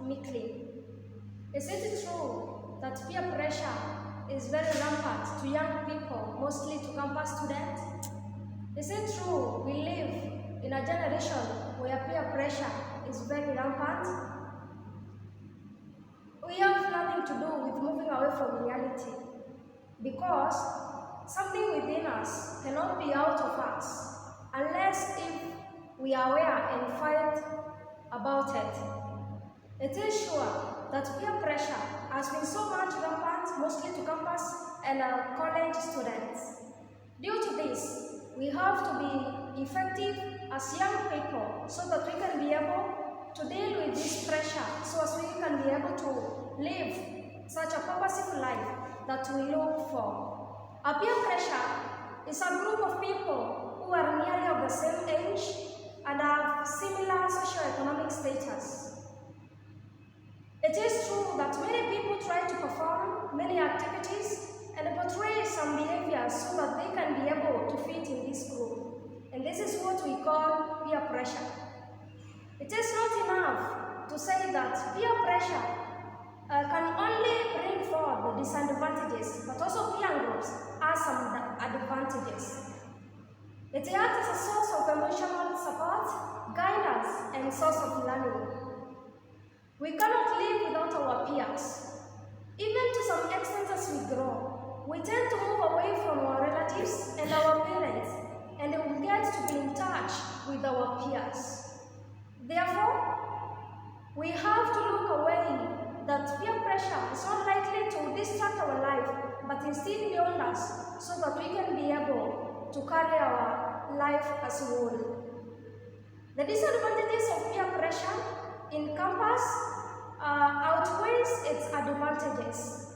meekly. Is it true that peer pressure is very rampant to young people, mostly to campus students? Is it true we live in a generation where peer pressure is very rampant? We have nothing to do with moving away from reality, because something within us cannot be out of us unless if we are aware and fight about it. It is sure that peer pressure has been so much rampant, mostly to campus and college students. Due to this, we have to be effective as young people so that we can be able to deal with this pressure, so as we can be able to live such a purposeful life that we look for. A peer pressure is a group of people who are nearly of the same age and have similar socio-economic status. It is true that many people try to perform many activities and portray some behaviors so that they can be able to fit in this group. And this is what we call peer pressure. It is not enough to say that peer pressure can only bring forward the disadvantages, but also peer groups have some advantages. It acts as a source of emotional support, guidance, and source of learning. We cannot live without our peers. Even to some extent as we grow, we tend to move away from our relatives and our parents, and we get to be in touch with our peers. Therefore, we have to look away that peer pressure is not likely to distract our life, but instead beyond us, so that we can be able to carry our life as a whole. The disadvantages of peer pressure in campus outweighs its advantages.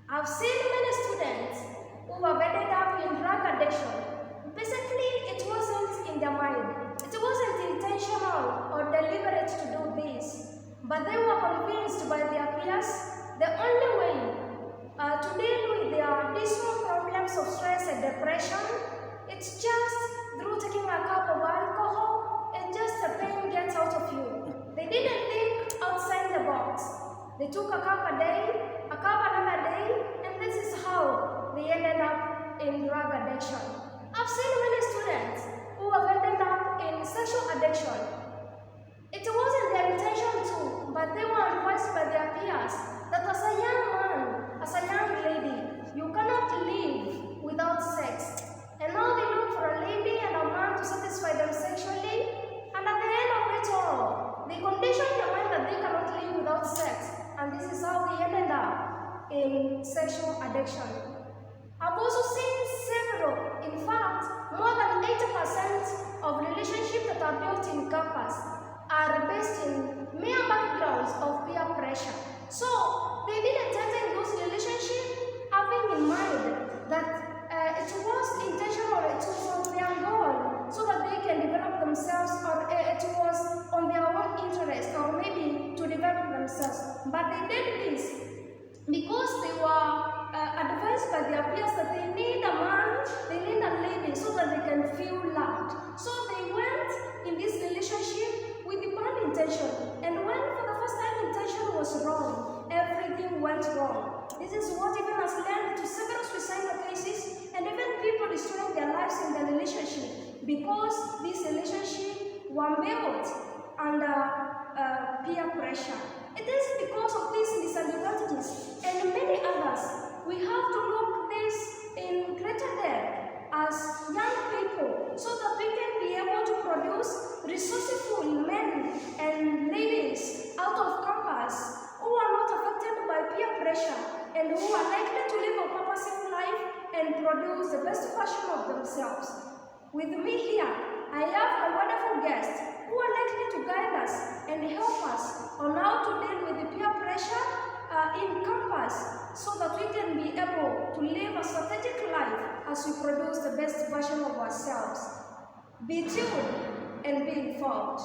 I've seen many students who have ended up in drug addiction. Basically, it wasn't in their mind. It wasn't intentional or deliberate to do this, but they were convinced by their peers the only way to deal with their dismal problems of stress and depression, it's just through taking a cup of alcohol and just the pain gets out of you. They didn't think outside the box. They took a cup a day, a cup another day, and this is how they ended up in drug addiction. I've seen many students who have ended up in sexual addiction. It wasn't their intention to, but they were advised by their peers that as a young man, as a young lady, you cannot live without sex. And now they look for a lady and a man to satisfy them sexually, and at the end of it all, they condition their mind that they cannot live without sex, and this is how they ended up in sexual addiction. I've also seen several, in fact, more than 80% of relationships that are built in campus are based in mere backgrounds of peer pressure. So, they didn't enter in those relationships having in mind that it was intentional, it was their goal, so that they can develop themselves, or it was on their own interest, or maybe to develop themselves. But they did this because they were advised by their peers that they need a man, they need a lady, so that they can feel loved. So they went in this relationship with the bad intention, and when for the first time intention was wrong, everything went wrong. This is what even has led to several suicidal cases, and even people destroying their lives in the relationship, because this relationship were built under peer pressure. It is because of these disadvantages and many others. We have to look this in greater depth as young people, so that we can be able to produce resourceful men and ladies out of campus who are not affected by peer pressure and who are likely to live a purposeful life and produce the best version of themselves. With me here, I have a wonderful guest who are likely to guide us and help us on how to deal with the peer pressure in campus, so that we can be able to live a strategic life as we produce the best version of ourselves. Be tuned and be informed.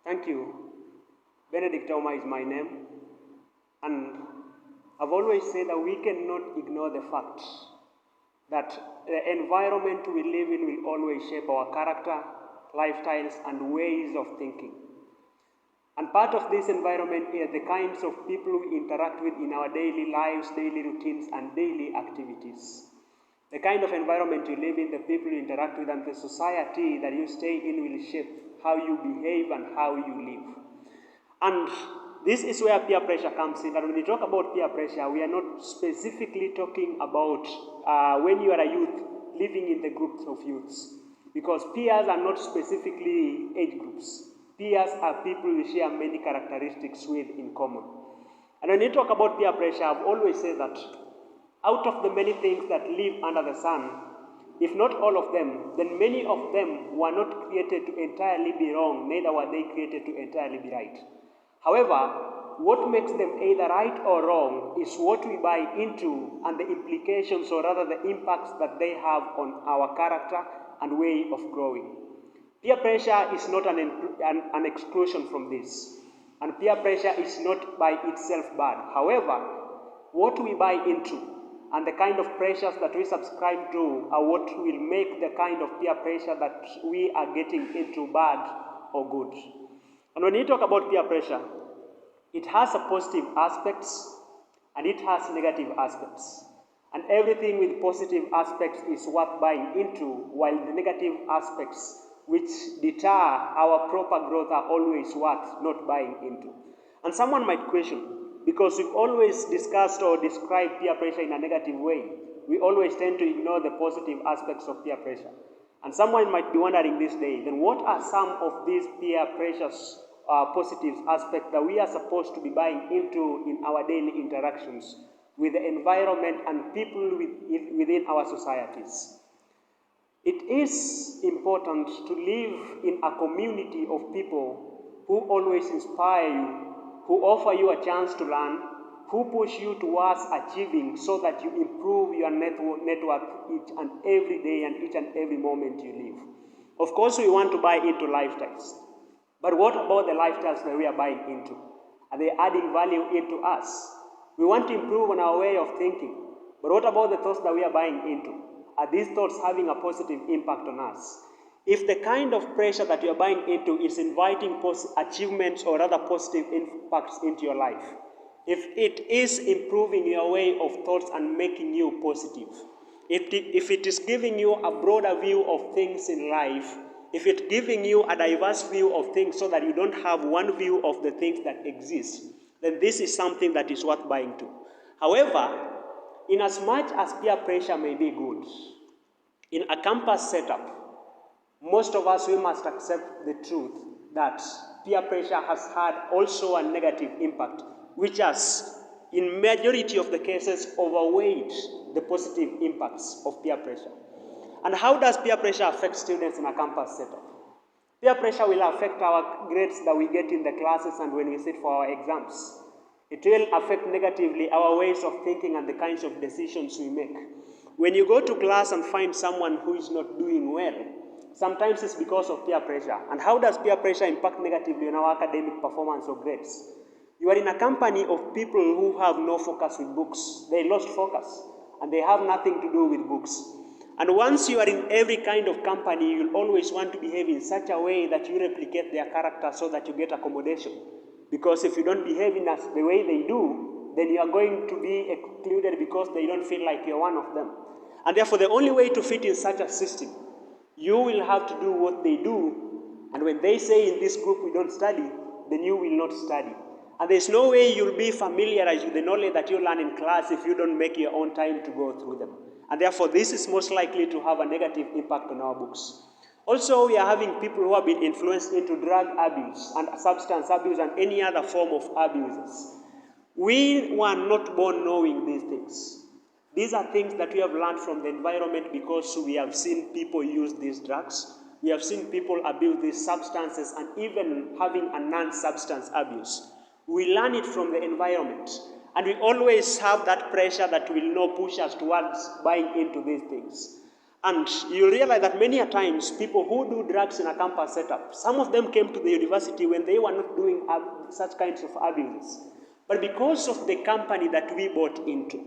Thank you. Benedict Oma is my name, and I've always said that we cannot ignore the fact that the environment we live in will always shape our character, lifestyles, and ways of thinking. And part of this environment is the kinds of people we interact with in our daily lives, daily routines, and daily activities. The kind of environment you live in, the people you interact with, and the society that you stay in will shape how you behave and how you live. And this is where peer pressure comes in. And when we talk about peer pressure, we are not specifically talking about when you are a youth living in the groups of youths. Because peers are not specifically age groups. Peers are people you share many characteristics with in common. And when you talk about peer pressure, I've always said that out of the many things that live under the sun, if not all of them, then many of them were not created to entirely be wrong, neither were they created to entirely be right. However, what makes them either right or wrong is what we buy into and the implications, or rather the impacts that they have on our character and way of growing. Peer pressure is not an exclusion from this, and peer pressure is not by itself bad. However, what we buy into and the kind of pressures that we subscribe to are what will make the kind of peer pressure that we are getting into bad or good. And when you talk about peer pressure, it has a positive aspects and it has negative aspects. And everything with positive aspects is worth buying into, while the negative aspects which deter our proper growth are always worth not buying into. And someone might question, because we've always discussed or described peer pressure in a negative way, we always tend to ignore the positive aspects of peer pressure. And someone might be wondering this day, then what are some of these peer pressures positive aspects that we are supposed to be buying into in our daily interactions with the environment and people within our societies? It is important to live in a community of people who always inspire you, who offer you a chance to learn, who push you towards achieving so that you improve your network each and every day and each and every moment you live. Of course, we want to buy into lifestyles. But what about the lifestyles that we are buying into? Are they adding value into us? We want to improve on our way of thinking. But what about the thoughts that we are buying into? Are these thoughts having a positive impact on us? If the kind of pressure that you are buying into is inviting achievements or other positive impacts into your life, if it is improving your way of thoughts and making you positive, if it is giving you a broader view of things in life, if it's giving you a diverse view of things so that you don't have one view of the things that exist, then this is something that is worth buying to. However, in as much as peer pressure may be good, in a campus setup, most of us, we must accept the truth that peer pressure has had also a negative impact, which has, in majority of the cases, overweighed the positive impacts of peer pressure. And how does peer pressure affect students in a campus setup? Peer pressure will affect our grades that we get in the classes and when we sit for our exams. It will affect negatively our ways of thinking and the kinds of decisions we make. When you go to class and find someone who is not doing well, sometimes it's because of peer pressure. And how does peer pressure impact negatively on our academic performance or grades? You are in a company of people who have no focus with books. They lost focus and they have nothing to do with books. And once you are in every kind of company, you'll always want to behave in such a way that you replicate their character so that you get accommodation. Because if you don't behave in the way they do, then you are going to be excluded because they don't feel like you're one of them. And therefore, the only way to fit in such a system, you will have to do what they do. And when they say in this group we don't study, then you will not study. And there's no way you'll be familiarized with the knowledge that you learn in class if you don't make your own time to go through them. And therefore, this is most likely to have a negative impact on our books. Also, we are having people who have been influenced into drug abuse and substance abuse and any other form of abuses. We were not born knowing these things. These are things that we have learned from the environment because we have seen people use these drugs. We have seen people abuse these substances and even having a non-substance abuse. We learn it from the environment. And we always have that pressure that will not push us towards buying into these things. And you realize that many a times, people who do drugs in a campus setup, some of them came to the university when they were not doing such kinds of abuses. But because of the company that we bought into,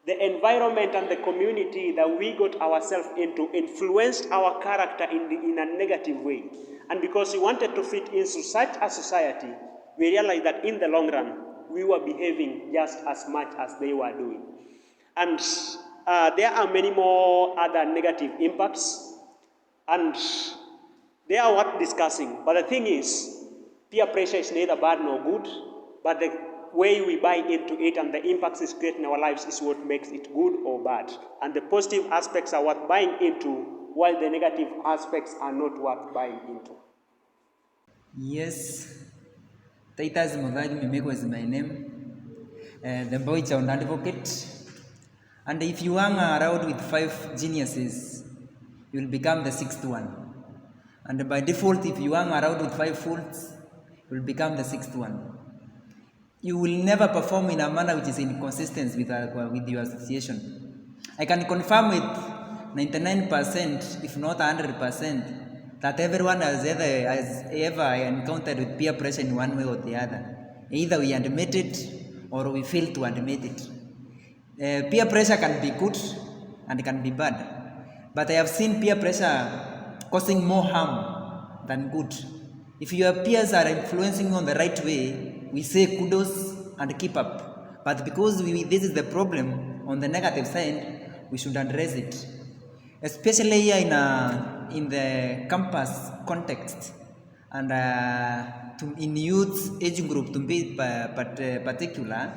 The environment and the community that we got ourselves into influenced our character in a negative way. And because we wanted to fit into such a society, we realized that in the long run, we were behaving just as much as they were doing. And there are many more other negative impacts, and they are worth discussing. But the thing is, peer pressure is neither bad nor good, but the way we buy into it and the impacts it creates in our lives is what makes it good or bad. And the positive aspects are worth buying into, while the negative aspects are not worth buying into. Yes, Titus Muthagi Mimeko is my name, the boy child advocate. And if you hang around with 5 geniuses, you will become the 6th one. And by default, if you hang around with 5 fools, you will become the 6th one. You will never perform in a manner which is inconsistent with your association. I can confirm with 99%, if not 100%, that everyone has ever encountered with peer pressure in one way or the other. Either we admit it or we fail to admit it. Peer pressure can be good and can be bad. But I have seen peer pressure causing more harm than good. If your peers are influencing you on the right way, we say kudos and keep up. But because this is the problem on the negative side, we should address it. Especially here in the campus context and in youth age group to be particular,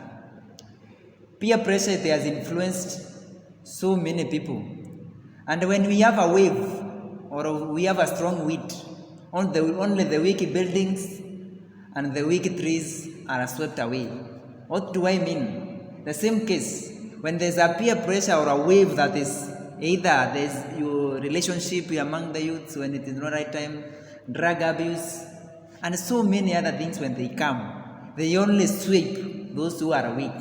peer pressure has influenced so many people. And when we have a wave or we have a strong wind, only the weak buildings and the weak trees are swept away. What do I mean? The same case, when there's a peer pressure or a wave that is either there's your relationship among the youths when it is not right time, drug abuse, and so many other things when they come, they only sweep those who are weak.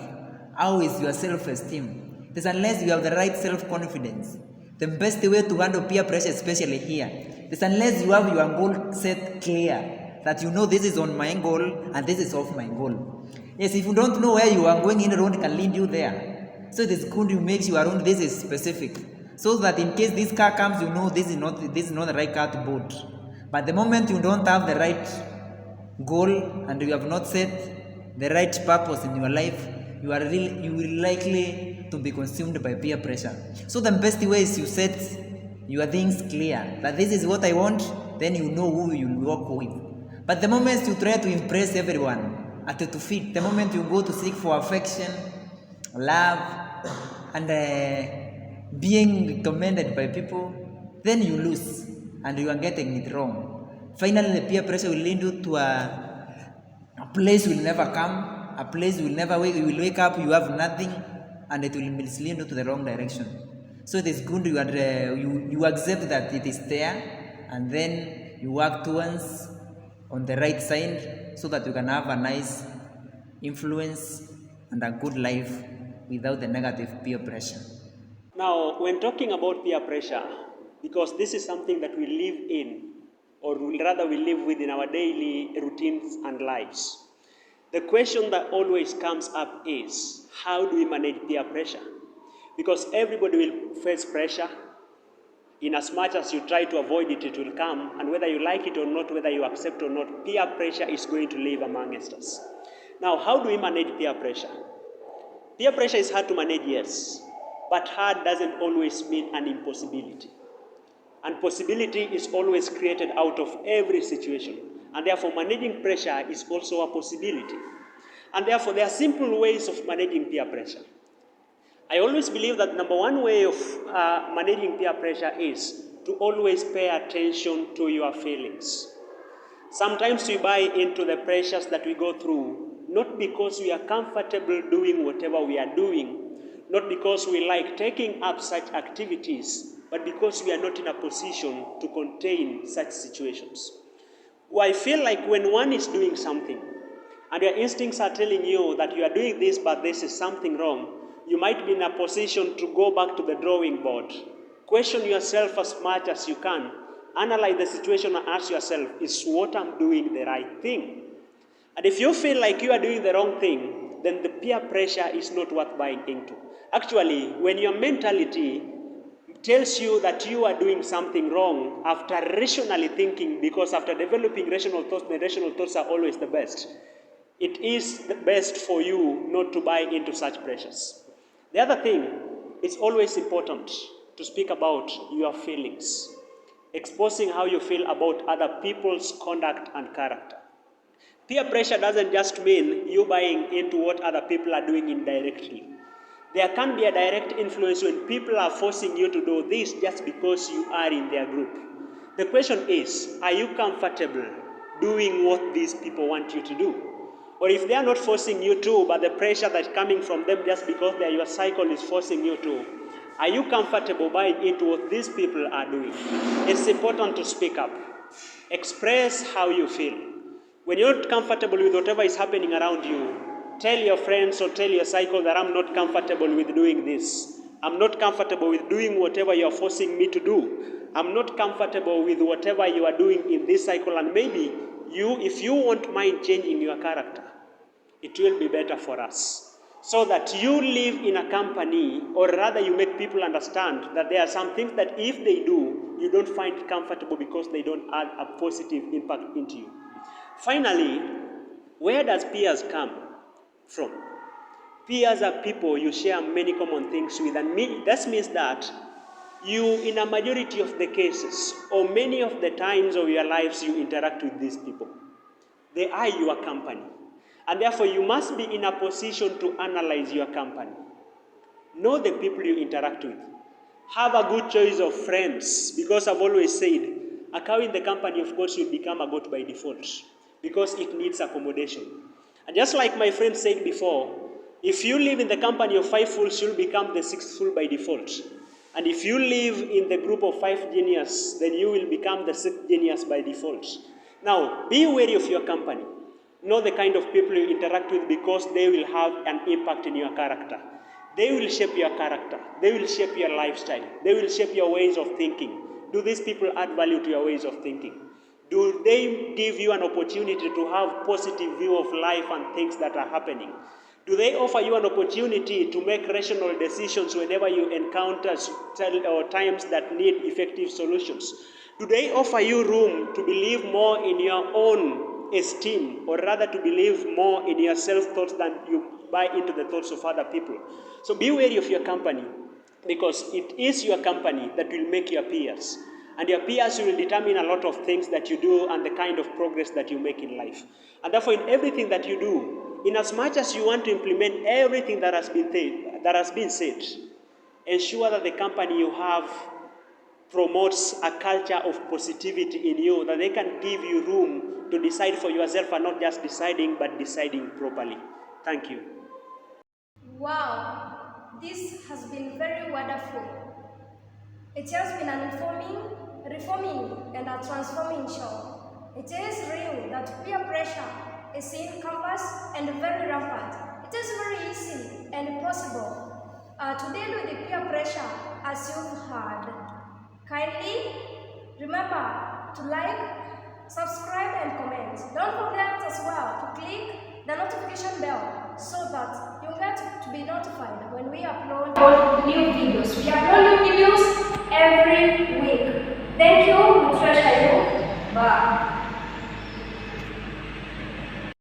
How is your self-esteem? It is unless you have the right self-confidence. The best way to handle peer pressure, especially here, is unless you have your goal set clear, that you know this is on my goal and this is off my goal. Yes, if you don't know where you are going in, road can lead you there. So it is good you make your own, this is specific. So that in case this car comes, you know this is not the right car to board. But the moment you don't have the right goal and you have not set the right purpose in your life, you will likely to be consumed by peer pressure. So the best way is you set your things clear, that this is what I want, then you know who you will work with. But the moment you try to impress everyone, to fit, the moment you go to seek for affection, love, and being commended by people, then you lose and you are getting it wrong. Finally, the peer pressure will lead you to a place you will never come, a place you will never wake. You will wake up, you have nothing, and it will mislead you to the wrong direction. So it is good you accept that it is there, and then you work towards on the right side so that you can have a nice influence and a good life without the negative peer pressure. Now, when talking about peer pressure, because this is something that we live in, or rather we live with in our daily routines and lives, the question that always comes up is, how do we manage peer pressure? Because everybody will face pressure. In as much as you try to avoid it, it will come, and whether you like it or not, whether you accept or not, peer pressure is going to live amongst us. Now, how do we manage peer pressure? Peer pressure is hard to manage, yes, but hard doesn't always mean an impossibility. And possibility is always created out of every situation, and therefore managing pressure is also a possibility. And therefore there are simple ways of managing peer pressure. I always believe that number one way of managing peer pressure is to always pay attention to your feelings. Sometimes we buy into the pressures that we go through, not because we are comfortable doing whatever we are doing, not because we like taking up such activities, but because we are not in a position to contain such situations. I feel like when one is doing something, and your instincts are telling you that you are doing this, but this is something wrong, you might be in a position to go back to the drawing board. Question yourself as much as you can. Analyze the situation and ask yourself, is what I'm doing the right thing? And if you feel like you are doing the wrong thing, then the peer pressure is not worth buying into. Actually, when your mentality tells you that you are doing something wrong after rationally thinking, because after developing rational thoughts, the rational thoughts are always the best. It is the best for you not to buy into such pressures. The other thing, it's always important to speak about your feelings, exposing how you feel about other people's conduct and character. Peer pressure doesn't just mean you buying into what other people are doing indirectly. There can be a direct influence when people are forcing you to do this just because you are in their group. The question is, are you comfortable doing what these people want you to do? Or if they are not forcing you to, but the pressure that's coming from them just because they are your cycle is forcing you to, are you comfortable buying into what these people are doing? It's important to speak up. Express how you feel. When you're not comfortable with whatever is happening around you, tell your friends or tell your cycle that I'm not comfortable with doing this. I'm not comfortable with doing whatever you're forcing me to do. I'm not comfortable with whatever you are doing in this cycle, and maybe if you won't mind changing your character, it will be better for us. So that you live in a company, or rather you make people understand that there are some things that if they do, you don't find it comfortable because they don't add a positive impact into you. Finally, where does peers come from? Peers are people you share many common things with, and that means that you, in a majority of the cases, or many of the times of your lives, you interact with these people. They are your company, and therefore you must be in a position to analyze your company. Know the people you interact with. Have a good choice of friends, because I've always said, a cow in the company, of course, will become a goat by default, because it needs accommodation. And just like my friend said before, if you live in the company of 5 fools, you'll become the 6th fool by default. And if you live in the group of 5 geniuses, then you will become the 6th genius by default. Now, be wary of your company. Know the kind of people you interact with, because they will have an impact in your character. They will shape your character. They will shape your lifestyle. They will shape your ways of thinking. Do these people add value to your ways of thinking? Do they give you an opportunity to have positive view of life and things that are happening? Do they offer you an opportunity to make rational decisions whenever you encounter times that need effective solutions? Do they offer you room to believe more in your own esteem, or rather to believe more in your self-thoughts than you buy into the thoughts of other people? So be wary of your company, because it is your company that will make your peers. And your peers will determine a lot of things that you do and the kind of progress that you make in life. And therefore, in everything that you do, in as much as you want to implement everything that has been said, ensure that the company you have promotes a culture of positivity in you, that they can give you room to decide for yourself, and not just deciding, but deciding properly. Thank you. Wow, this has been very wonderful. It has been an informing, reforming, and a transforming show. It is real that peer pressure is in campus and very rampant. It is very easy and possible to deal with the peer pressure, as you've heard. Kindly remember to like, subscribe, and comment. Don't forget as well to click the notification bell so that you get to be notified when we upload new videos. We are